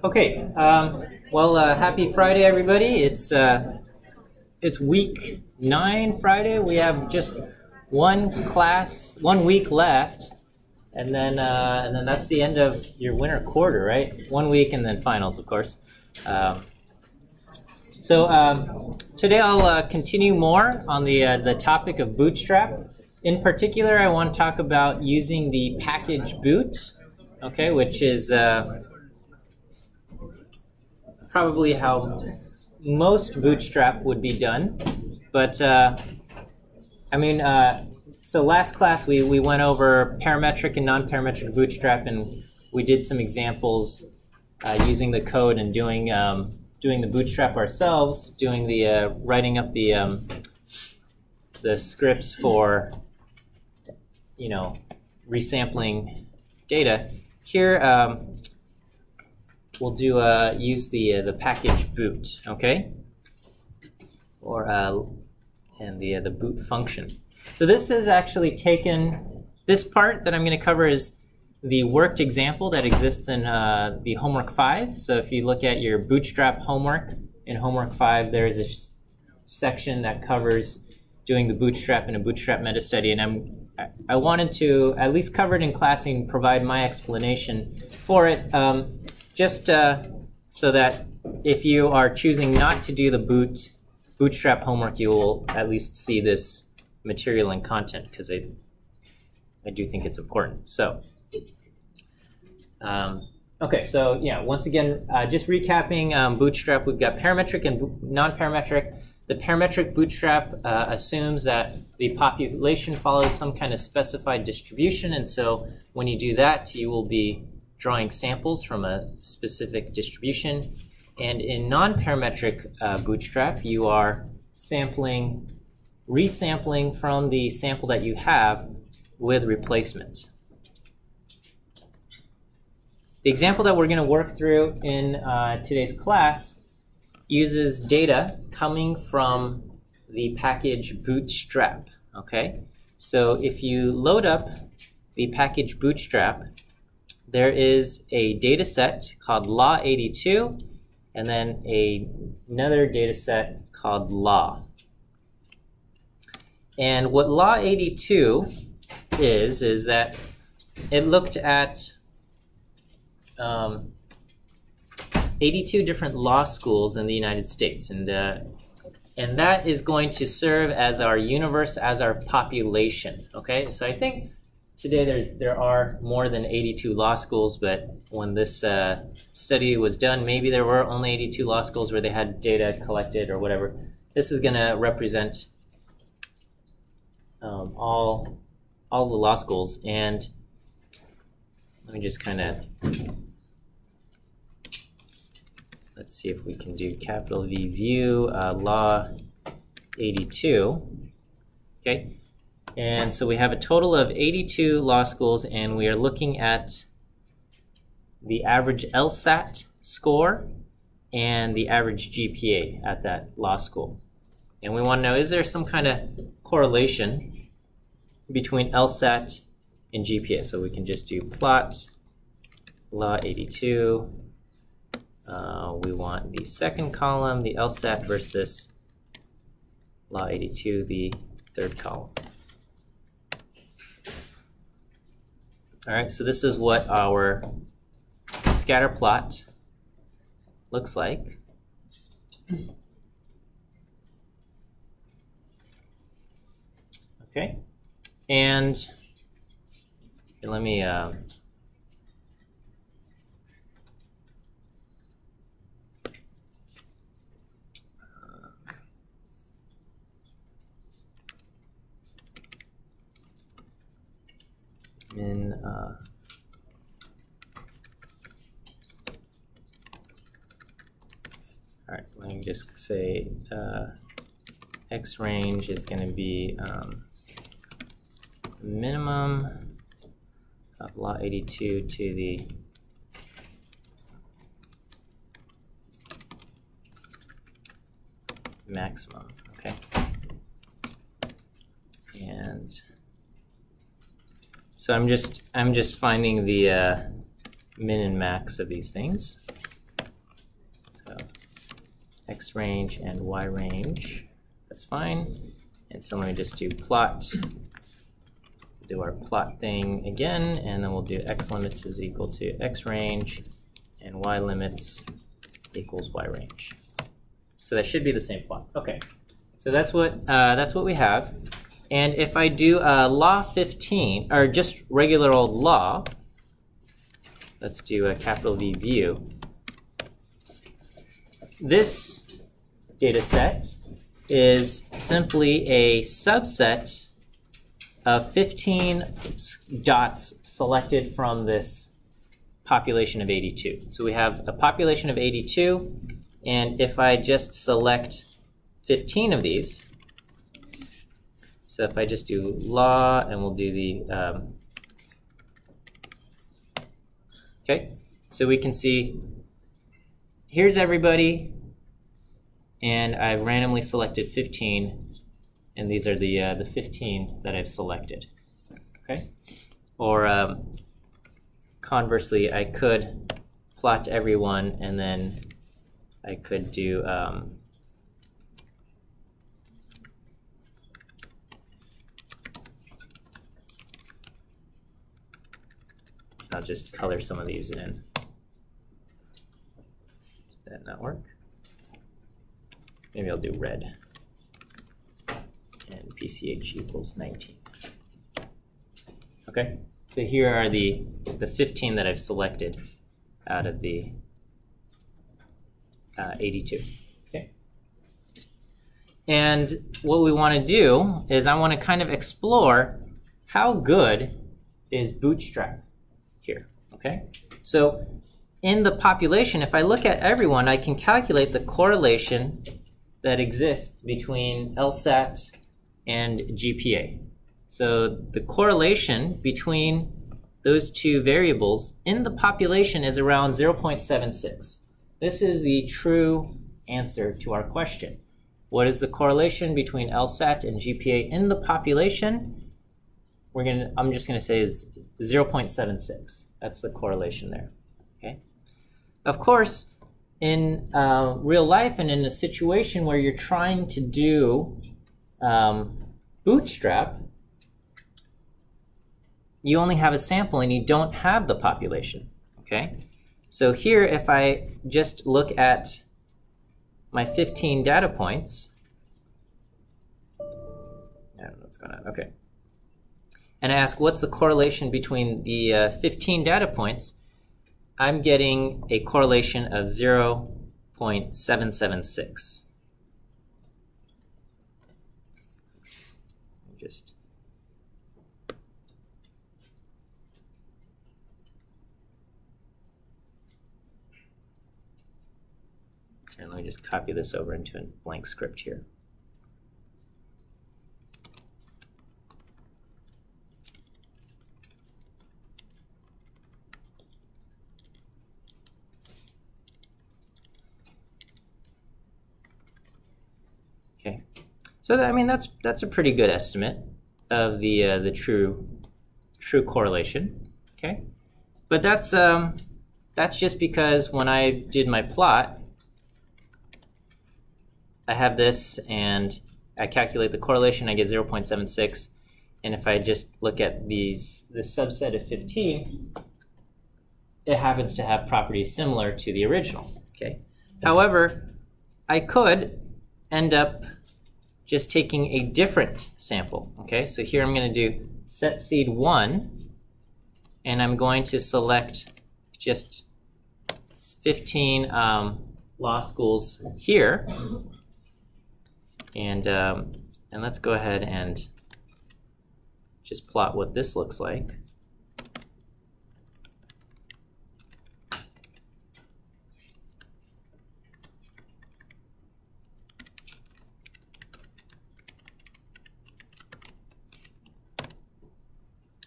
Okay. Happy Friday, everybody. It's week 9 Friday. We have just one week left, and then that's the end of your winter quarter, right? 1 week, and then finals, of course. Today I'll continue more on the topic of Bootstrap. In particular, I want to talk about using the package boot, okay, which is probably how most Bootstrap would be done. But so last class we went over parametric and non-parametric Bootstrap, and we did some examples using the code and doing the Bootstrap ourselves, doing the writing up the scripts for resampling data. Here we'll do use the package boot, okay, or and the boot function. So this is actually taken. This part that I'm going to cover is the worked example that exists in the homework 5. So if you look at your Bootstrap homework in homework 5, there is a section that covers doing the Bootstrap and a Bootstrap Metastudy, and I wanted to at least cover it in class and provide my explanation for it, just so that if you are choosing not to do the Bootstrap homework, you will at least see this material and content, because I do think it's important. So, okay, so yeah, once again, just recapping Bootstrap, we've got parametric and non-parametric. The parametric Bootstrap assumes that the population follows some kind of specified distribution, and so when you do that, you will be drawing samples from a specific distribution. And in non-parametric Bootstrap, you are resampling from the sample that you have with replacement. The example that we're going to work through in today's class uses data coming from the package Bootstrap, okay? So if you load up the package Bootstrap, there is a data set called law82, and then another data set called law. And what law82 is that it looked at 82 different law schools in the United States, and that is going to serve as our universe, as our population. Okay, so I think today there are more than 82 law schools, but when this study was done, maybe there were only 82 law schools where they had data collected or whatever. This is going to represent all the law schools, and let me just kind of. Let's see if we can do capital V view, law 82, okay? And so we have a total of 82 law schools, and we are looking at the average LSAT score and the average GPA at that law school. And we want to know, is there some kind of correlation between LSAT and GPA? So we can just do plot law 82. We want the second column, the LSAT, versus law 82, the third column. All right, so this is what our scatter plot looks like. Okay, and let me all right, let me just say X range is going to be minimum of law 82 to the maximum, okay? And so I'm just finding the min and max of these things. So X range and Y range, that's fine. And so let me just do plot, do our plot thing again, and then we'll do X limits is equal to X range, and Y limits equals Y range. So that should be the same plot. Okay, so that's what we have. And if I do law 15, or just regular old law, let's do a capital V view. This data set is simply a subset of 15 dots selected from this population of 82. So we have a population of 82, and if I just select 15 of these, so if I just do law, and we'll do the, okay, so we can see here's everybody, and I've randomly selected 15, and these are the 15 that I've selected, okay? Or conversely, I could plot everyone, and then I could do I'll just color some of these in. Did that not work? Maybe I'll do red. And PCH equals 19. Okay, so here are the 15 that I've selected out of the 82. Okay. And what we want to do is I want to kind of explore how good is Bootstrap here. Okay, so in the population, if I look at everyone, I can calculate the correlation that exists between LSAT and GPA. So the correlation between those two variables in the population is around 0.76. This is the true answer to our question. What is the correlation between LSAT and GPA in the population? I'm just going to say is 0.76. That's the correlation there. Okay. Of course, in real life and in a situation where you're trying to do Bootstrap, you only have a sample and you don't have the population. Okay. So here, if I just look at my 15 data points, I don't know what's going on. Okay. And I ask what's the correlation between the 15 data points, I'm getting a correlation of 0.776. Let me just copy this over into a blank script here. Okay, so I mean that's a pretty good estimate of the true correlation. Okay, but that's just because when I did my plot, I have this and I calculate the correlation, I get 0.76, and if I just look at this subset of 15, it happens to have properties similar to the original. Okay. However, I could end up just taking a different sample. Okay, so here I'm going to do set seed 1, and I'm going to select just 15 law schools here, and let's go ahead and just plot what this looks like.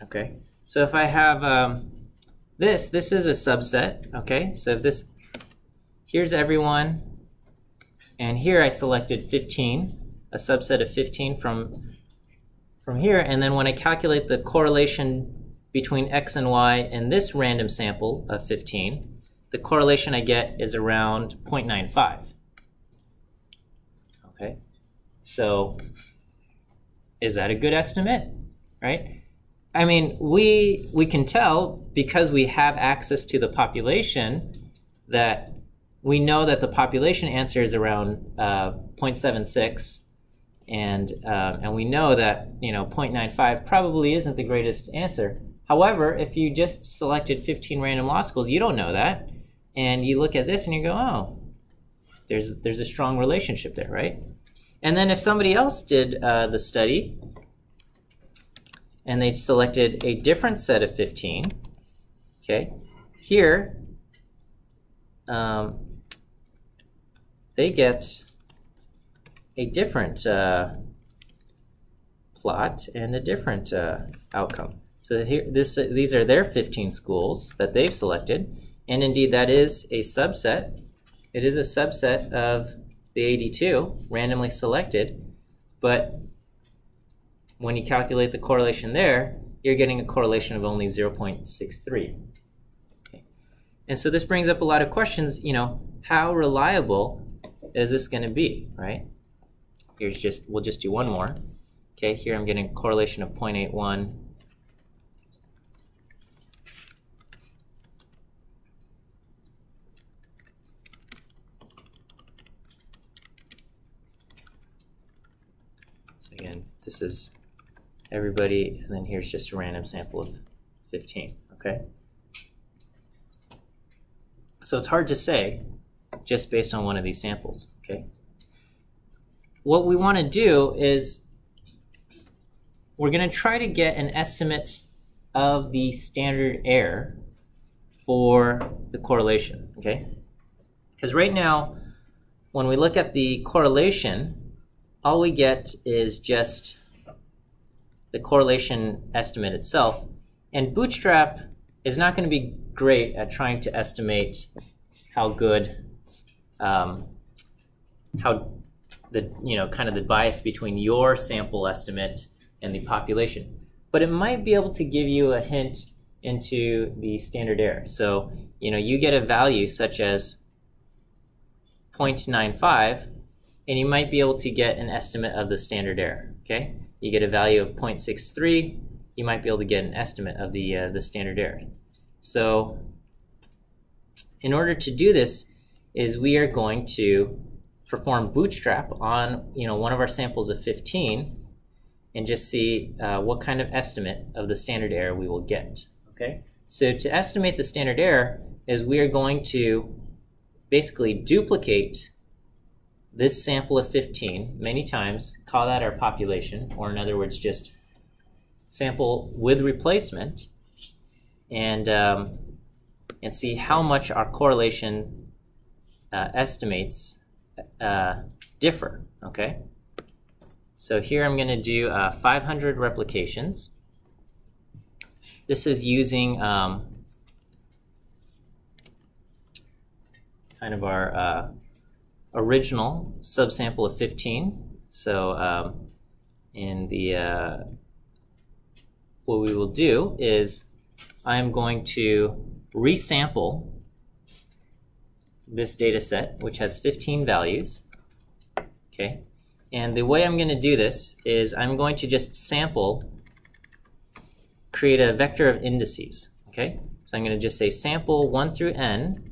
Okay, so if I have this is a subset. Okay, so if this, here's everyone, and here I selected 15, a subset of 15 from here, and then when I calculate the correlation between X and Y and this random sample of 15, the correlation I get is around 0.95. Okay, so is that a good estimate, right? I mean, we can tell because we have access to the population that we know that the population answer is around 0.76, and we know that 0.95 probably isn't the greatest answer. However, if you just selected 15 random law schools, you don't know that, and you look at this and you go, oh, there's a strong relationship there, right? And then if somebody else did the study and they selected a different set of 15, okay, here they get a different plot and a different outcome. So here, these are their 15 schools that they've selected, and indeed that is a subset. It is a subset of the 82 randomly selected, but when you calculate the correlation there, you're getting a correlation of only 0.63. Okay. And so this brings up a lot of questions, how reliable is this going to be, right? We'll just do one more. Okay, here I'm getting a correlation of 0.81. So again, this is everybody, and then here's just a random sample of 15, okay? So it's hard to say just based on one of these samples, okay? What we want to do is we're going to try to get an estimate of the standard error for the correlation, okay? Because right now, when we look at the correlation, all we get is just the correlation estimate itself, and Bootstrap is not going to be great at trying to estimate how good, how the kind of the bias between your sample estimate and the population, but it might be able to give you a hint into the standard error. So you get a value such as 0.95, and you might be able to get an estimate of the standard error. Okay, you get a value of 0.63, you might be able to get an estimate of the standard error. So in order to do this, is we are going to perform Bootstrap on one of our samples of 15 and just see what kind of estimate of the standard error we will get. Okay, so to estimate the standard error is we are going to basically duplicate this sample of 15 many times, call that our population, or in other words, just sample with replacement, and see how much our correlation estimates differ. Okay, so here I'm going to do 500 replications. This is using kind of our original subsample of 15. So in the what we will do is I'm going to resample this data set, which has 15 values. Okay, and the way I'm going to do this is I'm going to just create a vector of indices. Okay, so I'm going to just say sample 1 through n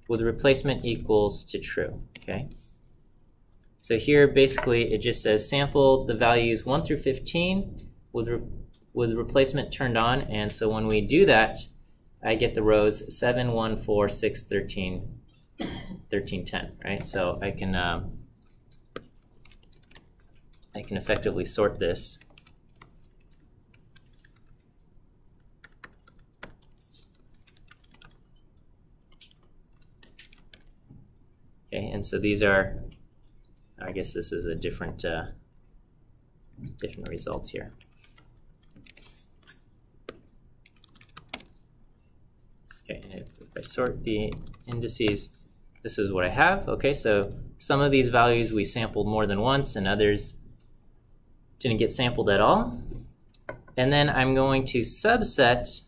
with replacement equals to true. Okay, so here basically it just says sample the values 1 through 15 with replacement turned on, and so when we do that, I get the rows 7, 1, 4, 6, 13, 13, 10, right? So I can effectively sort this. Okay, and so these are, I guess this is a different different results here. Okay, if I sort the indices, this is what I have. Okay, so some of these values we sampled more than once, and others didn't get sampled at all. And then I'm going to subset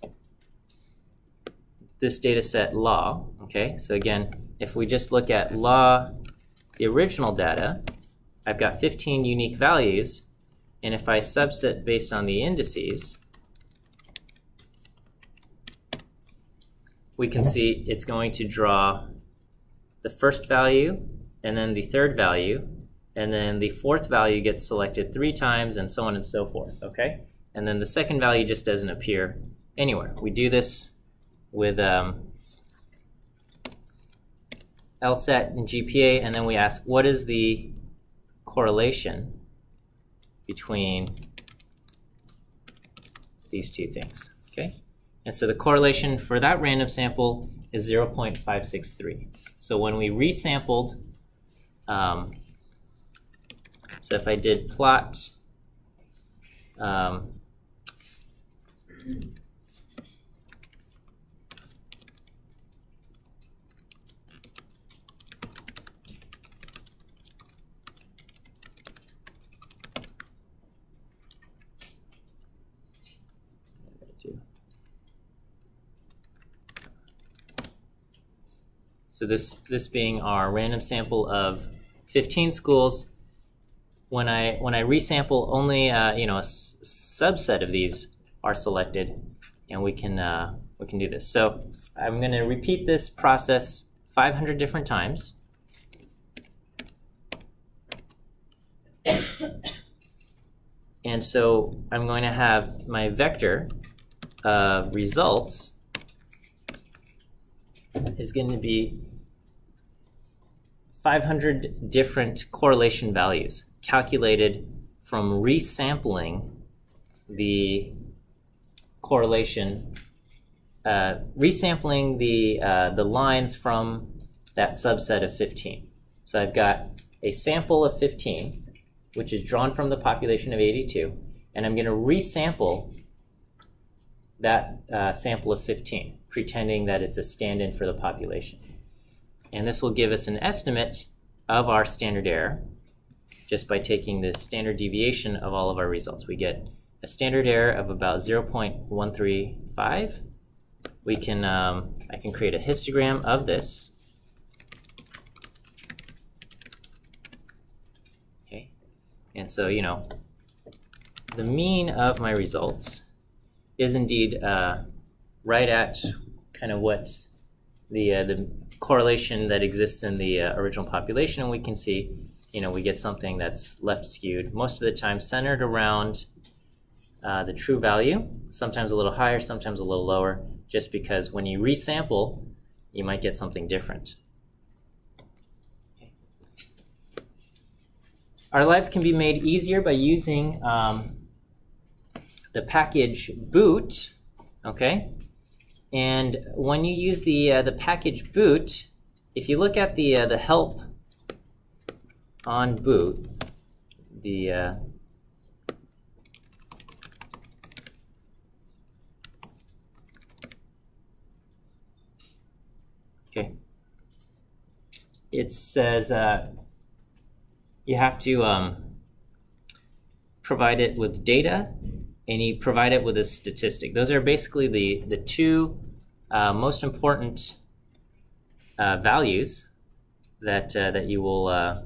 this data set law. Okay, so again, if we just look at law, the original data, I've got 15 unique values. And if I subset based on the indices, we can see it's going to draw the first value, and then the third value, and then the fourth value gets selected 3 times, and so on and so forth, okay? And then the second value just doesn't appear anywhere. We do this with LSAT and GPA, and then we ask, what is the correlation between these two things, okay? And so the correlation for that random sample is 0.563. So when we resampled, so if I did plot, so this being our random sample of 15 schools, when I resample, only a subset of these are selected, and we can do this. So I'm going to repeat this process 500 different times. And so I'm going to have my vector of results is going to be 500 different correlation values calculated from resampling the correlation, resampling the lines from that subset of 15. So I've got a sample of 15, which is drawn from the population of 82, and I'm going to resample that sample of 15, pretending that it's a stand-in for the population. And this will give us an estimate of our standard error just by taking the standard deviation of all of our results. We get a standard error of about 0.135. We can, I can create a histogram of this. Okay, and so, the mean of my results is indeed right at kind of what the correlation that exists in the original population, and we can see, we get something that's left skewed, most of the time centered around the true value, sometimes a little higher, sometimes a little lower, just because when you resample, you might get something different. Okay. Our lives can be made easier by using the package boot, okay? And when you use the package boot, if you look at the help on boot, okay, it says you have to provide it with data, and you provide it with a statistic. Those are basically the two most important values that you will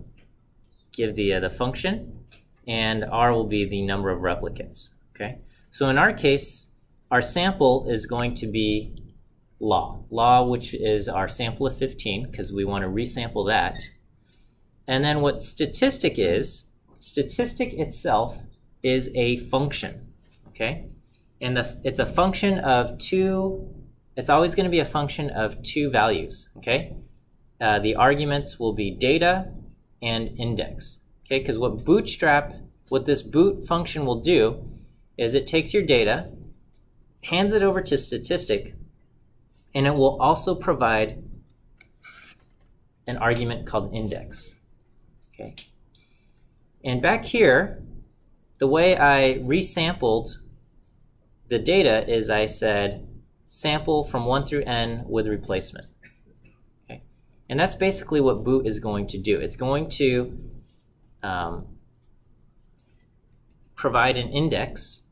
give the function, and R will be the number of replicates. Okay, so in our case, our sample is going to be law, which is our sample of 15, because we want to resample that. And then what statistic itself is a function. Okay, and it's a function of two. It's always going to be a function of two values. Okay, the arguments will be data and index. Okay, because what this boot function will do is it takes your data, hands it over to statistic, and it will also provide an argument called index. Okay, and back here, the way I resampled the data is I said sample from 1 through n with replacement. Okay, and that's basically what boot is going to do. It's going to provide an index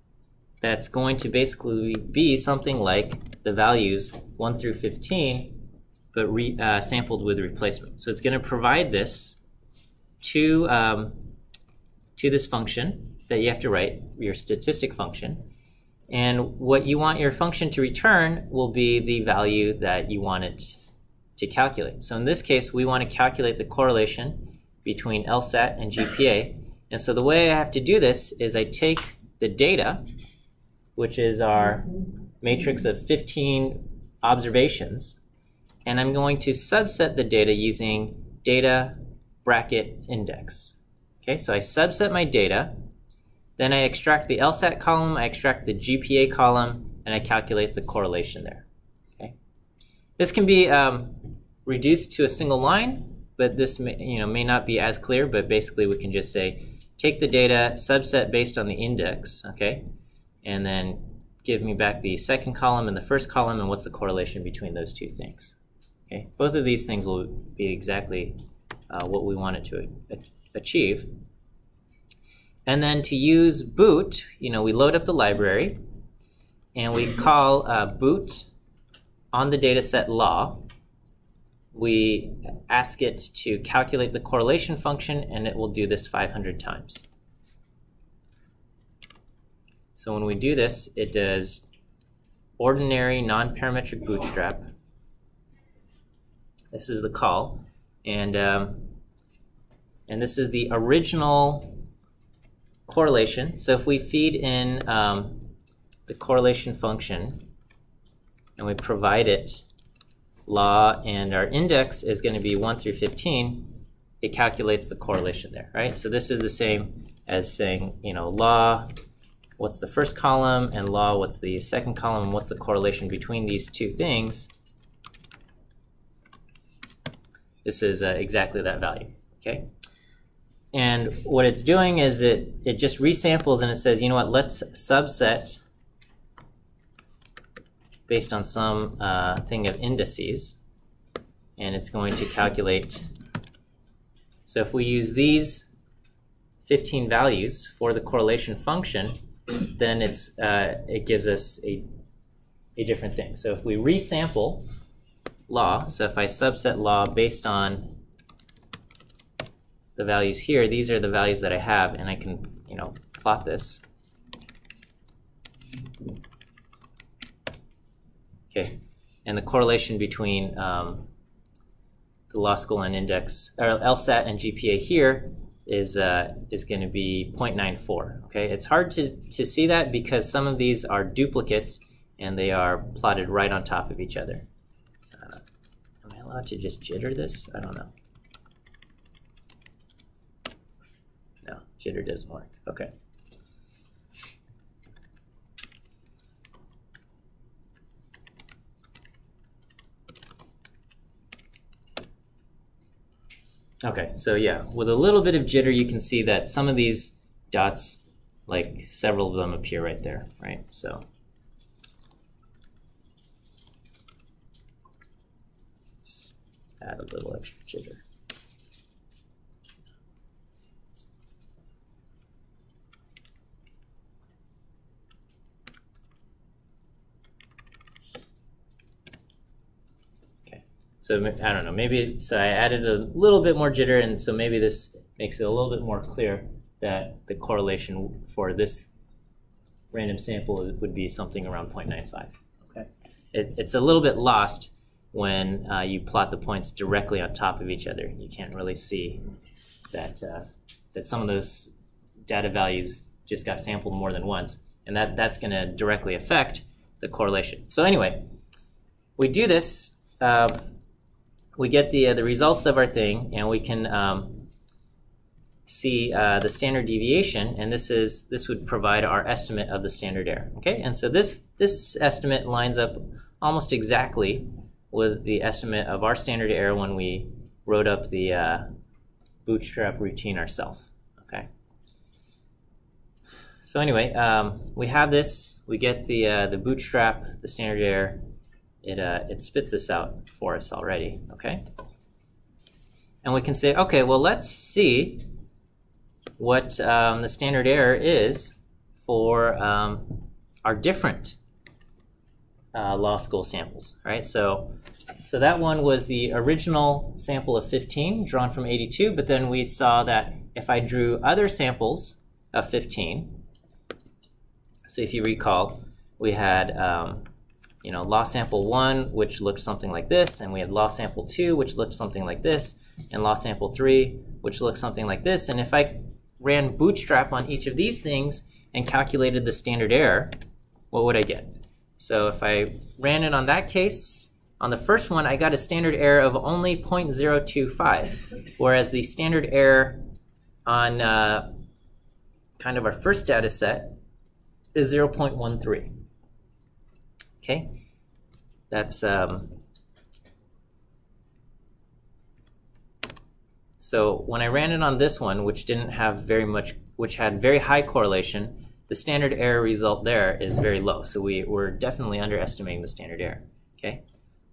that's going to basically be something like the values 1 through 15, but sampled with replacement. So it's going to provide this to this function that you have to write, your statistic function. And what you want your function to return will be the value that you want it to calculate. So in this case, we want to calculate the correlation between LSAT and GPA. And so the way I have to do this is I take the data, which is our matrix of 15 observations, and I'm going to subset the data using data bracket index. Okay, so I subset my data, then I extract the LSAT column, I extract the GPA column, and I calculate the correlation there. Okay, this can be reduced to a single line, but this may not be as clear. But basically, we can just say take the data, subset based on the index, okay, and then give me back the second column and the first column, and what's the correlation between those two things. Okay, both of these things will be exactly what we want it to achieve. And then to use boot, we load up the library, and we call boot on the dataset law. We ask it to calculate the correlation function, and it will do this 500 times. So when we do this, it does ordinary non-parametric bootstrap. This is the call, and this is the original correlation. So if we feed in the correlation function and we provide it law, and our index is going to be 1 through 15, it calculates the correlation there, right? So this is the same as saying, law, what's the first column, and law, what's the second column, and what's the correlation between these two things. This is exactly that value, okay? And what it's doing is it just resamples, and it says, you know what, let's subset based on some thing of indices, and it's going to calculate. So if we use these 15 values for the correlation function, then it gives us a different thing. So if we resample law, so if I subset law based on the values here, these are the values that I have, and I can plot this. Okay, and the correlation between the law school and index, or LSAT and GPA here is going to be 0.94. Okay, it's hard to see that because some of these are duplicates and they are plotted right on top of each other. So, am I allowed to just jitter this? I don't know. No, jitter doesn't work. Okay. Okay, so yeah, with a little bit of jitter, you can see that some of these dots, like several of them appear right there, right? So let's add a little extra jitter. So I don't know, maybe, so I added a little bit more jitter, and so maybe this makes it a little bit more clear that the correlation for this random sample would be something around 0.95. Okay, it's a little bit lost when you plot the points directly on top of each other. You can't really see that that some of those data values just got sampled more than once, and that's going to directly affect the correlation. So anyway, we do this. We get the results of our thing, and we can see the standard deviation, and this would provide our estimate of the standard error. Okay, and so this estimate lines up almost exactly with the estimate of our standard error when we wrote up the bootstrap routine ourselves. Okay. So anyway, we have this. We get the bootstrap, the standard error. It spits this out for us already, okay? And we can say, okay, well, let's see what the standard error is for are different law school samples, right? So that one was the original sample of 15 drawn from 82, but then we saw that if I drew other samples of 15, so if you recall, we had law sample 1, which looked something like this, and we had law sample 2, which looked something like this, and law sample 3, which looked something like this. And if I ran bootstrap on each of these things and calculated the standard error, what would I get? So if I ran it on that case, on the first one, I got a standard error of only 0.025, whereas the standard error on kind of our first data set is 0.13. Okay, that's so when I ran it on this one, which didn't have very much, which had very high correlation, the standard error result there is very low. So we're definitely underestimating the standard error. Okay,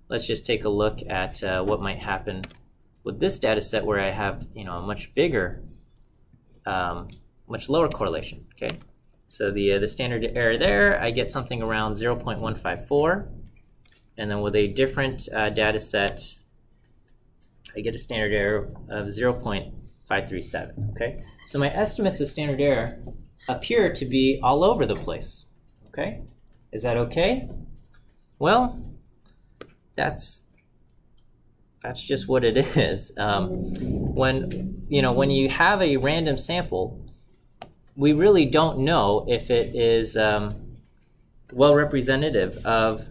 let's just take a look at what might happen with this data set where I have a much bigger, much lower correlation. Okay. So the standard error there, I get something around 0.154, and then with a different data set, I get a standard error of 0.537. Okay, so my estimates of standard error appear to be all over the place. Okay, is that okay? Well, that's just what it is. When you have a random sample, we really don't know if it is well representative of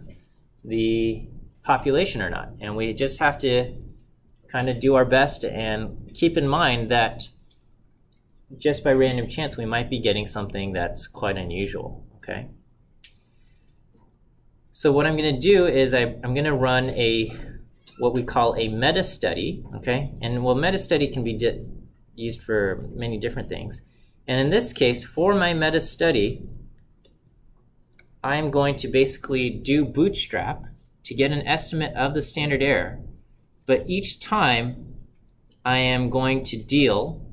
the population or not. And we just have to kind of do our best and keep in mind that just by random chance, we might be getting something that's quite unusual, okay? So what I'm going to do is I'm going to run what we call a meta-study, okay? And well, meta-study can be used for many different things. And in this case, for my meta-study, I'm going to basically do bootstrap to get an estimate of the standard error. But each time, I am going to deal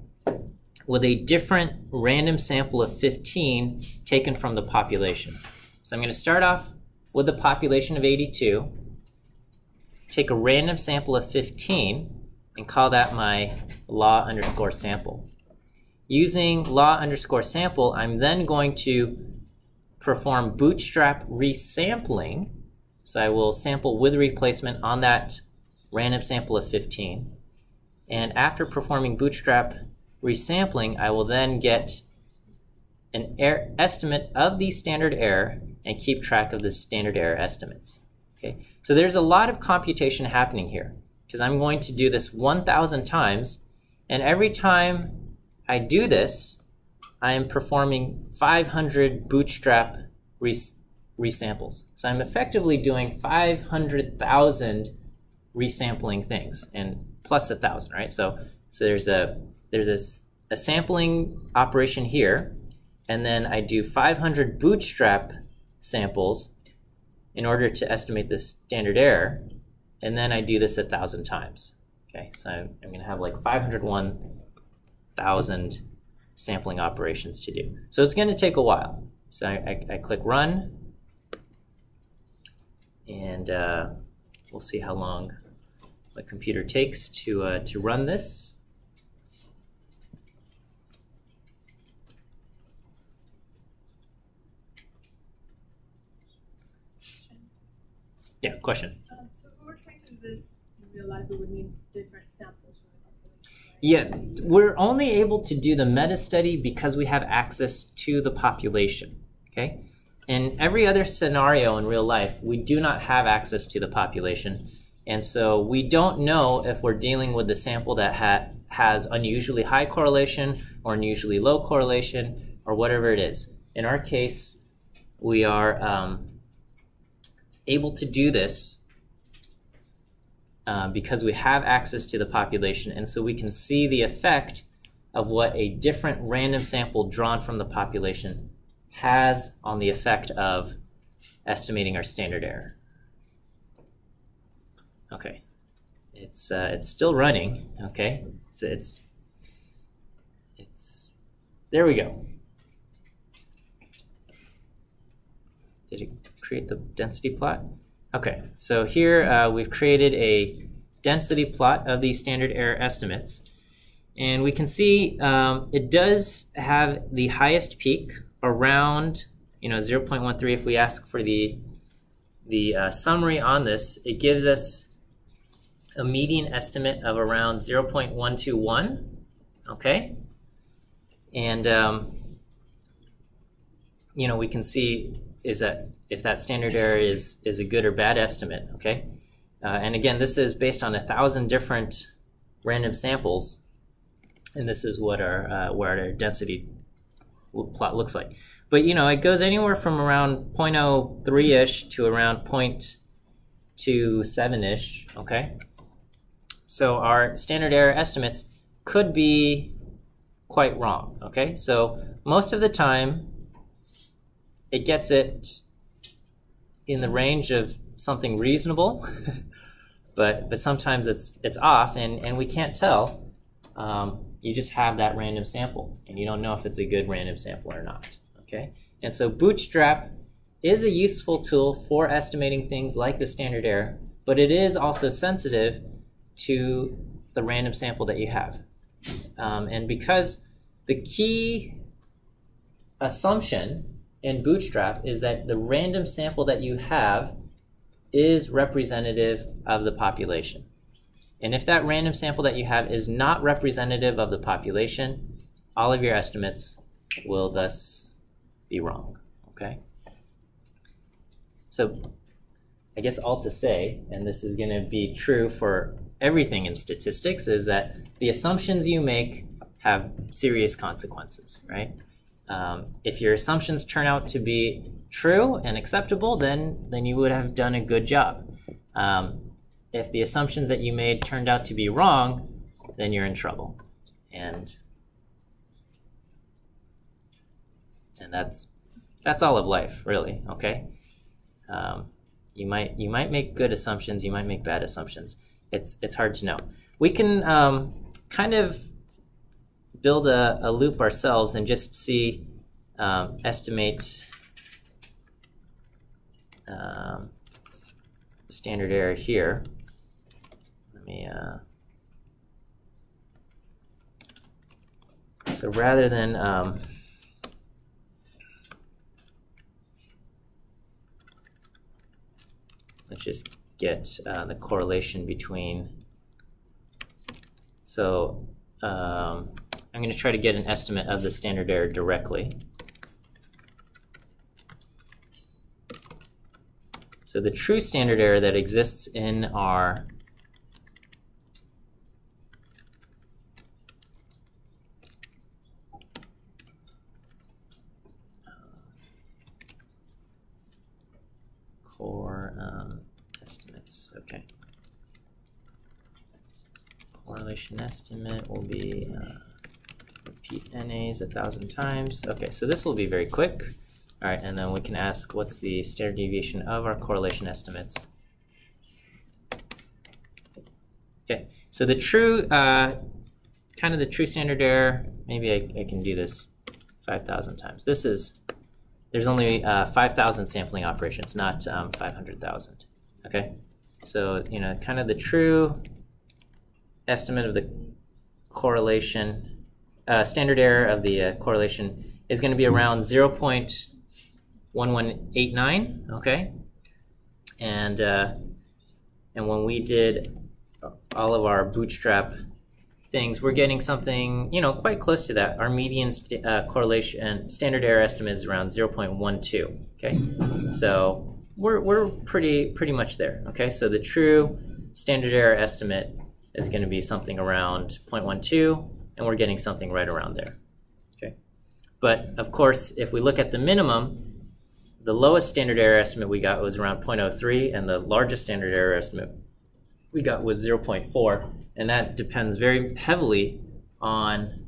with a different random sample of 15 taken from the population. So I'm going to start off with the population of 82, take a random sample of 15, and call that my law_sample. Using law_sample, I'm then going to perform bootstrap resampling. So I will sample with replacement on that random sample of 15. And after performing bootstrap resampling, I will then get an estimate of the standard error and keep track of the standard error estimates. Okay? So there's a lot of computation happening here because I'm going to do this 1,000 times, and every time I do this, I am performing 500 bootstrap resamples. So I'm effectively doing 500,000 resampling things, and plus 1,000, right? So there's a sampling operation here, and then I do 500 bootstrap samples in order to estimate the standard error, and then I do this 1,000 times. Okay, so I'm going to have like 501,000 sampling operations to do. So it's going to take a while. So I click run, and we'll see how long my computer takes to run this. Yeah, question. So if we were trying to do this in real life, we would need different samples from the population, right? Yeah, we're only able to do the meta-study because we have access to the population, okay? In every other scenario in real life, we do not have access to the population. And so we don't know if we're dealing with the sample that has unusually high correlation or unusually low correlation or whatever it is. In our case, we are able to do this because we have access to the population, and so we can see the effect of what a different random sample drawn from the population has on the effect of estimating our standard error. Okay, it's still running. Okay, it's there we go. Did it create the density plot? Okay, so here we've created a density plot of these standard error estimates. And we can see it does have the highest peak around 0.13. If we ask for the summary on this, it gives us a median estimate of around 0.121, okay? And we can see is that if that standard error is a good or bad estimate, okay? And again, this is based on 1,000 different random samples, and this is what our density plot looks like. But it goes anywhere from around 0.03-ish to around 0.27-ish, okay? So our standard error estimates could be quite wrong, okay? So most of the time, it gets it in the range of something reasonable, but sometimes it's off, and we can't tell. You just have that random sample, and you don't know if it's a good random sample or not, okay? And so Bootstrap is a useful tool for estimating things like the standard error, but it is also sensitive to the random sample that you have. And because the key assumption in Bootstrap is that the random sample that you have is representative of the population. And if that random sample that you have is not representative of the population, all of your estimates will thus be wrong, okay? So I guess all to say, and this is going to be true for everything in statistics, is that the assumptions you make have serious consequences, right? If your assumptions turn out to be true and acceptable, then you would have done a good job. If the assumptions that you made turned out to be wrong, then you're in trouble. And that's all of life, really, okay? You might make good assumptions, you might make bad assumptions. It's hard to know. We can kind of build a loop ourselves and just see, estimate standard error here. Let me, so rather than, let's just get the correlation between, so I'm going to try to get an estimate of the standard error directly. So the true standard error that exists in our core estimates, okay. Correlation estimate will be repeat NAs 1,000 times. Okay, so this will be very quick. All right, and then we can ask what's the standard deviation of our correlation estimates. Okay, so the true, kind of the true standard error, maybe I can do this 5,000 times. This is, there's only 5,000 sampling operations, not 500,000, okay? So, kind of the true estimate of the correlation, standard error of the correlation is going to be around 0.1189, okay? And when we did all of our Bootstrap things, we're getting something, quite close to that. Our median correlation standard error estimate is around 0.12, okay? So we're pretty much there, okay? So the true standard error estimate is going to be something around 0.12, and we're getting something right around there, okay? But of course, if we look at the minimum, the lowest standard error estimate we got was around 0.03, and the largest standard error estimate we got was 0.4, and that depends very heavily on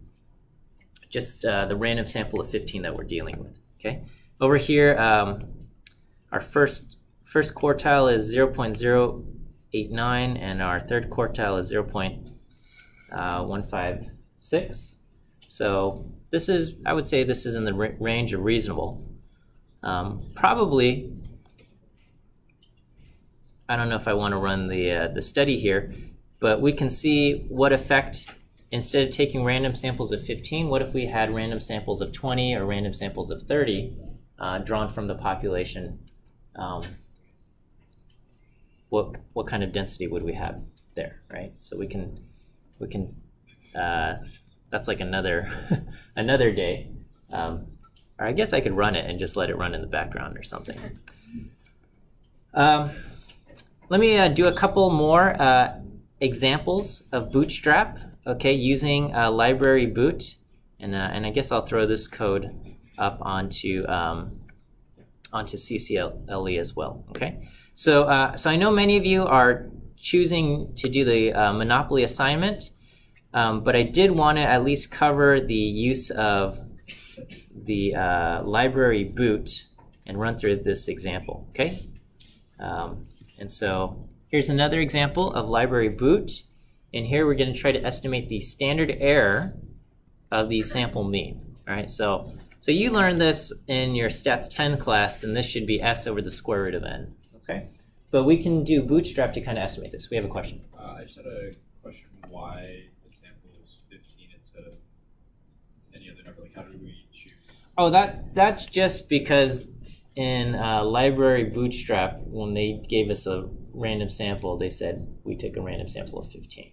just the random sample of 15 that we're dealing with, okay? Over here, our first quartile is 0.089, and our third quartile is 0.156. So this is, I would say this is in the range of reasonable. Probably, I don't know if I want to run the study here, but we can see what effect, instead of taking random samples of 15, what if we had random samples of 20 or random samples of 30 drawn from the population? What kind of density would we have there, right? So we can that's like another another day. Or I guess I could run it and just let it run in the background or something. Let me do a couple more examples of Bootstrap, okay, using library boot, and I guess I'll throw this code up onto CCLE as well, okay? So I know many of you are choosing to do the Monopoly assignment, but I did want to at least cover the use of the library boot and run through this example, okay? And so here's another example of library boot. And here we're going to try to estimate the standard error of the sample mean. All right, so you learned this in your Stats 10 class, then this should be S over the square root of N. Okay, but we can do Bootstrap to kind of estimate this. We have a question. I just had a question. Why the sample is 15 instead of any other number? Like, how do we choose? Oh, that's just because in library Bootstrap, when they gave us a random sample, they said we took a random sample of 15.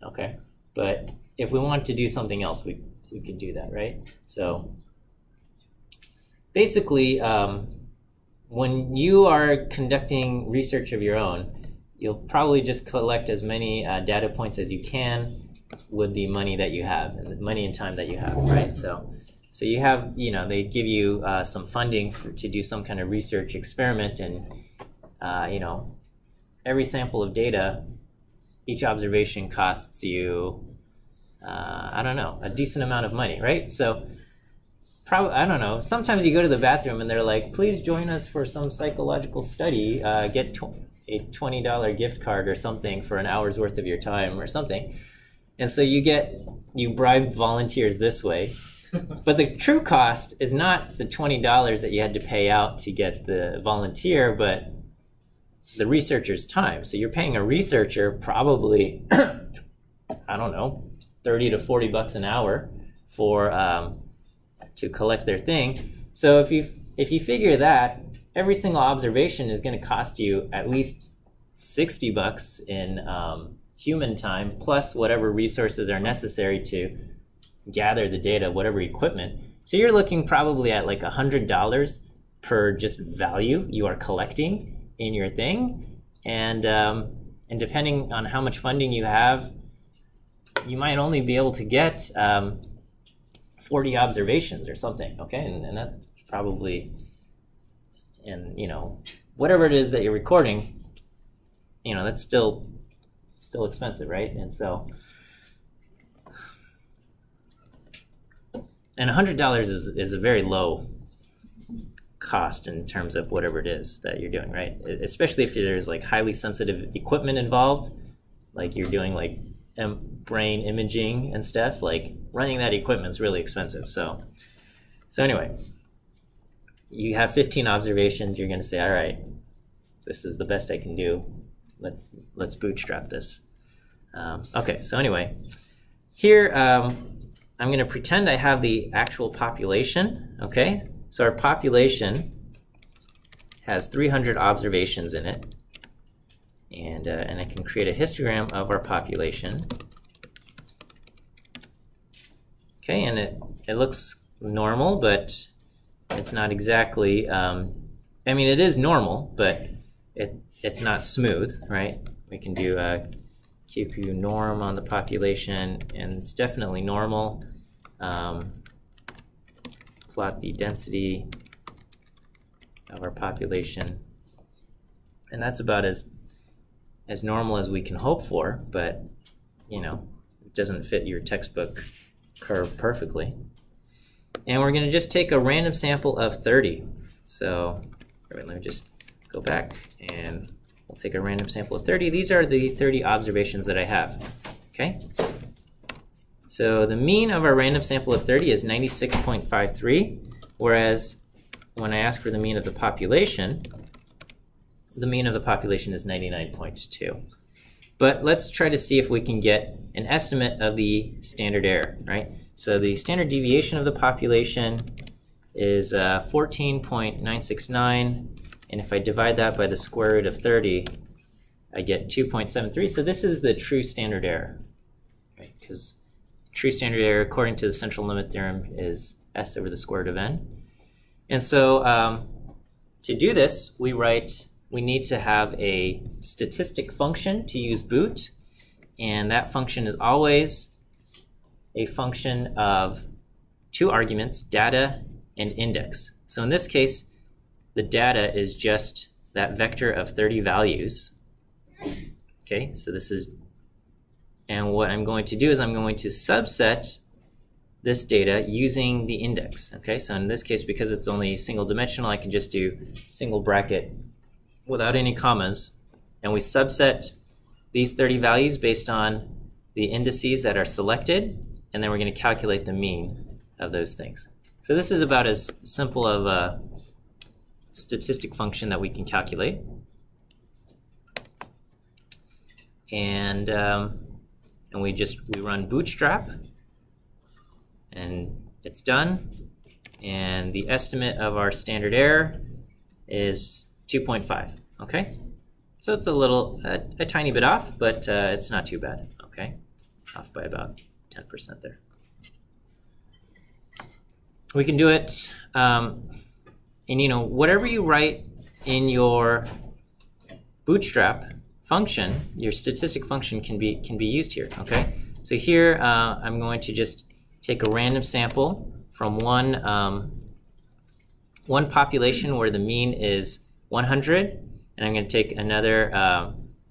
Okay, but if we want to do something else, we could do that, right? So basically, when you are conducting research of your own, you'll probably just collect as many data points as you can with the money that you have, and the money and time that you have, right? So you have, they give you some funding to do some kind of research experiment, and every sample of data, each observation costs you, I don't know, a decent amount of money, right? So I don't know, sometimes you go to the bathroom and they're like, please join us for some psychological study, get a $20 gift card or something for an hour's worth of your time or something. And so you bribe volunteers this way. But the true cost is not the $20 that you had to pay out to get the volunteer, but the researcher's time. So you're paying a researcher probably, I don't know, 30 to 40 bucks an hour for to collect their thing. So if you figure that, every single observation is going to cost you at least 60 bucks in human time, plus whatever resources are necessary to gather the data, whatever equipment. So you're looking probably at like $100 per just value you are collecting in your thing. And depending on how much funding you have, you might only be able to get 40 observations or something, okay? And that's probably, and whatever it is that you're recording, that's still expensive, right? And so, and $100 is a very low cost in terms of whatever it is that you're doing, right? Especially if there's like highly sensitive equipment involved, like you're doing like brain imaging and stuff, like running that equipment is really expensive. So anyway, you have 15 observations, you're going to say, all right, this is the best I can do. Let's bootstrap this. Okay, so anyway, here I'm going to pretend I have the actual population, okay? So our population has 300 observations in it, and I can create a histogram of our population. Okay, and it looks normal, but it's not exactly, I mean, it is normal, but it's not smooth, right? We can do QQ norm on the population, and it's definitely normal. Plot the density of our population, and that's about as normal as we can hope for, but it doesn't fit your textbook curve perfectly. And we're going to just take a random sample of 30. So let me just go back and we'll take a random sample of 30. These are the 30 observations that I have, okay? So the mean of our random sample of 30 is 96.53, whereas when I ask for the mean of the population is 99.2. But let's try to see if we can get an estimate of the standard error, right? So the standard deviation of the population is 14.969, and if I divide that by the square root of 30, I get 2.73. So this is the true standard error, right? Because true standard error, according to the central limit theorem, is s over the square root of n. And so to do this, we need to have a statistic function to use boot, and that function is always a function of two arguments, data and index. So in this case, the data is just that vector of 30 values. Okay, so this is, and what I'm going to do is I'm going to subset this data using the index. Okay, so in this case, because it's only single dimensional, I can just do single bracket without any commas, and we subset these 30 values based on the indices that are selected, and then we're going to calculate the mean of those things. So this is about as simple of a statistic function that we can calculate. And we run bootstrap, and it's done. And the estimate of our standard error is 2.5. Okay, so it's a tiny bit off, but it's not too bad. Okay, off by about 10% there. We can do it, and whatever you write in your bootstrap function, your statistic function can be used here. Okay, so here I'm going to just take a random sample from one population where the mean is 100, and I'm going to take another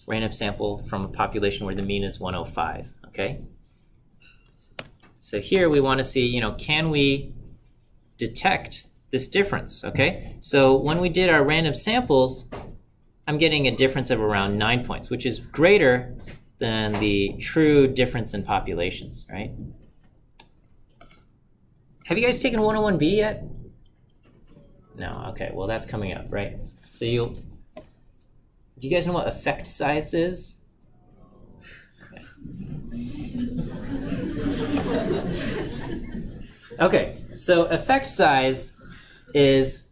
random sample from a population where the mean is 105. Okay, so here we want to see, can we detect this difference? Okay, so when we did our random samples, I'm getting a difference of around 9 points, which is greater than the true difference in populations, right? Have you guys taken 101B yet? No, okay, well that's coming up, right? So do you guys know what effect size is? Okay, so effect size is,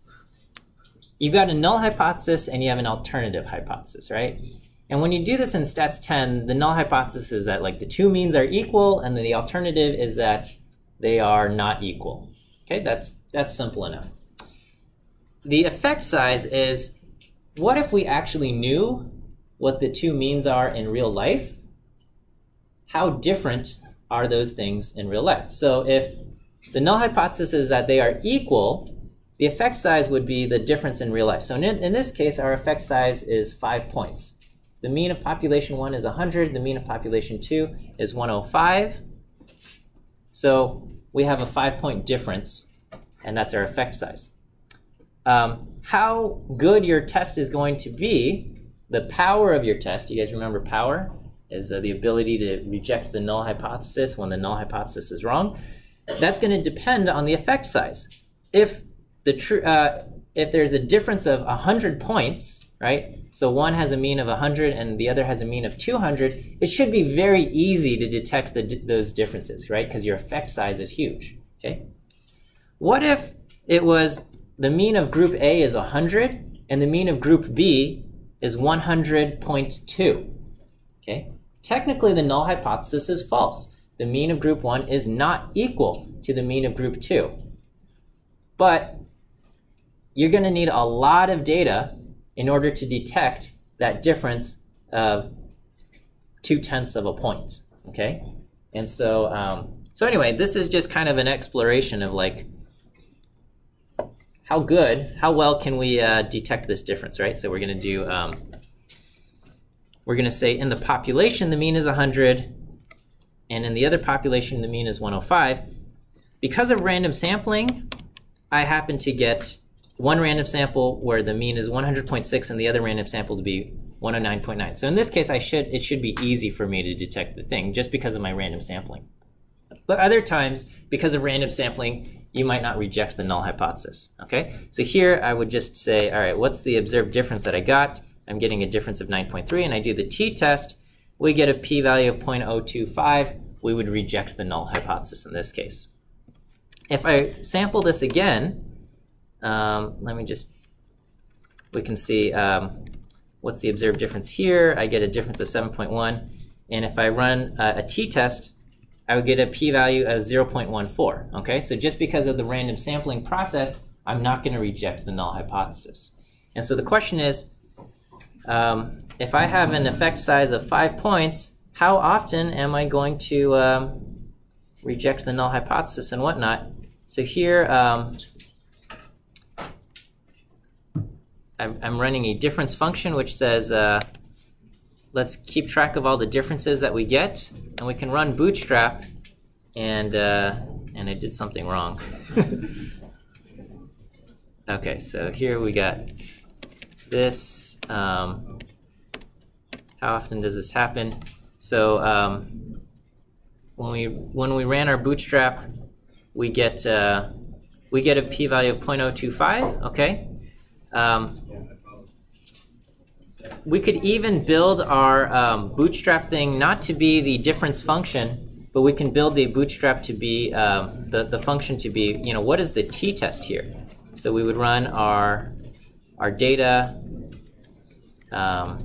you've got a null hypothesis and you have an alternative hypothesis, right? And when you do this in Stats 10, the null hypothesis is that the two means are equal, and then the alternative is that they are not equal. Okay, that's simple enough. The effect size is, what if we actually knew what the two means are in real life? How different are those things in real life? So if the null hypothesis is that they are equal, the effect size would be the difference in real life. So in this case, our effect size is 5 points. The mean of population 1 is 100. The mean of population 2 is 105. So we have a 5-point difference, and that's our effect size. How good your test is going to be, the power of your test, you guys remember power is the ability to reject the null hypothesis when the null hypothesis is wrong. That's going to depend on the effect size. If there's a difference of 100 points, right? So one has a mean of 100 and the other has a mean of 200. It should be very easy to detect those differences, right? Because your effect size is huge. Okay. What if it was the mean of group A is 100 and the mean of group B is 100.2? Okay. Technically, the null hypothesis is false. The mean of group 1 is not equal to the mean of group 2. But you're going to need a lot of data in order to detect that difference of 0.2 of a point. Okay, and so anyway, this is just kind of an exploration of how well can we detect this difference, right? So we're going to do we're going to say in the population the mean is 100, and in the other population the mean is 105. Because of random sampling, I happen to get one random sample where the mean is 100.6 and the other random sample to be 109.9. So in this case, it should be easy for me to detect the thing just because of my random sampling. But other times, because of random sampling, you might not reject the null hypothesis, okay? So here I would just say, all right, what's the observed difference that I got? I'm getting a difference of 9.3, and I do the t-test. We get a p-value of 0.025. We would reject the null hypothesis in this case. If I sample this again, we can see what's the observed difference here. I get a difference of 7.1. And if I run a t-test, I would get a p-value of 0.14. Okay, so just because of the random sampling process, I'm not going to reject the null hypothesis. And so the question is, if I have an effect size of 5 points, how often am I going to reject the null hypothesis and whatnot? So here, I'm running a difference function which says, let's keep track of all the differences that we get, and we can run bootstrap, and I did something wrong. Okay, so here we got this. How often does this happen? So when we ran our bootstrap, we get a p-value of 0.025. Okay. We could even build our bootstrap thing not to be the difference function, but we can build the bootstrap to be the function to be, what is the t-test here? So we would run our data. That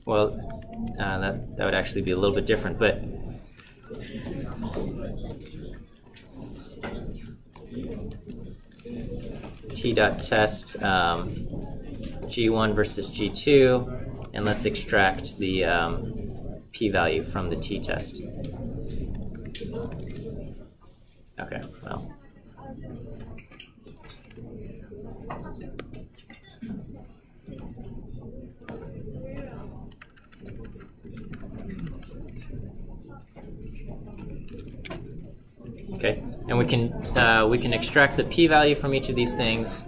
would actually be a little bit different, but t.test G1 versus G2, and let's extract the p-value from the t-test. Okay, well. Okay, and we can extract the p-value from each of these things.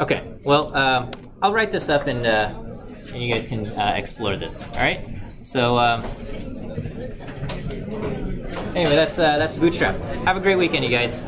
Okay, well, I'll write this up, and you guys can explore this. All right. So anyway, that's Bootstrap. Have a great weekend, you guys.